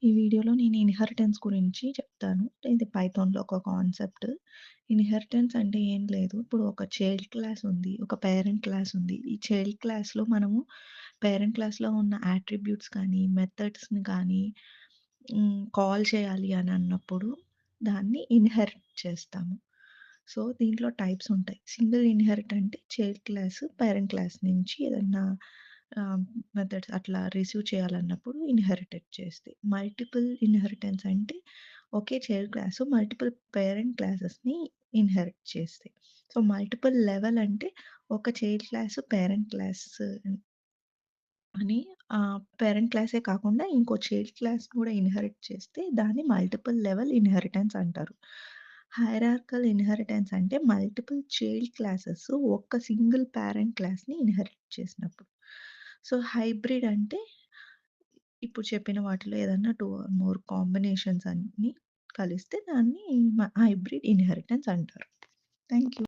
ఈ వీడియోలో నేను ఇన్‌హెరిటెన్స్ గురించి చెప్తాను. ఇది పైథాన్‌లో ఒక కాన్సెప్ట్. ఇన్‌హెరిటెన్స్ అంటే ఏం లేదు. ఇప్పుడు ఒక చైల్డ్ క్లాస్ ఉంది. ఒక పేరెంట్ క్లాస్ ఉంది. ఈ చైల్డ్ క్లాస్‌లో మనము పేరెంట్ క్లాస్‌లో ఉన్న యాట్రిబ్యూట్స్ కానీ, మెథడ్స్‌ని కానీ కాల్ చేయాలి అని అన్నప్పుడు దాన్ని ఇన్‌హెరిట్ చేస్తాము. సో, దీంట్లో టైప్స్ ఉంటాయి. సింగిల్ ఇన్‌హెరిట్ అంటే చైల్డ్ క్లాస్, పేరెంట్ క్లాస్ నుంచి ఏదన్నా ఆహ్, మెథడ్స్ అట్లా రిసీవ్ చేయాలన్నప్పుడు ఇన్‌హెరిటెడ్ చేస్తాయి. మల్టిపుల్ ఇన్‌హెరిటెన్స్ అంటే ఒకే చైల్డ్ క్లాస్ మల్టిపుల్ పేరెంట్ క్లాసెస్‌ని ఇన్‌హెరిట్ చేస్తాయి. సో, మల్టిపుల్ లెవెల్ అంటే ఒక చైల్డ్ క్లాస్, పేరెంట్ క్లాస్ అని పేరెంట్ క్లాసే కాకుండా ఇంకో చైల్డ్ క్లాస్ కూడా ఇన్‌హెరిట్ చేస్తే దాన్ని మల్టిపుల్ లెవెల్ ఇన్‌హెరిటెన్స్ అంటారు. హైరార్కల్ ఇన్‌హెరిటెన్స్ అంటే మల్టిపుల్ చైల్డ్ క్లాసెస్ ఒక్క సింగిల్ పేరెంట్ క్లాస్‌ని ఇన్‌హెరిట్ చేసినప్పుడు. సో, హైబ్రిడ్ అంటే ఇప్పుడు చెప్పిన వాటిలో ఏదన్నా 2 ఆర్ మోర్ కాంబినేషన్స్ అన్నీ కలిస్తే దాన్ని హైబ్రిడ్ ఇన్‌హెరిటెన్స్ అంటారు. Thank you.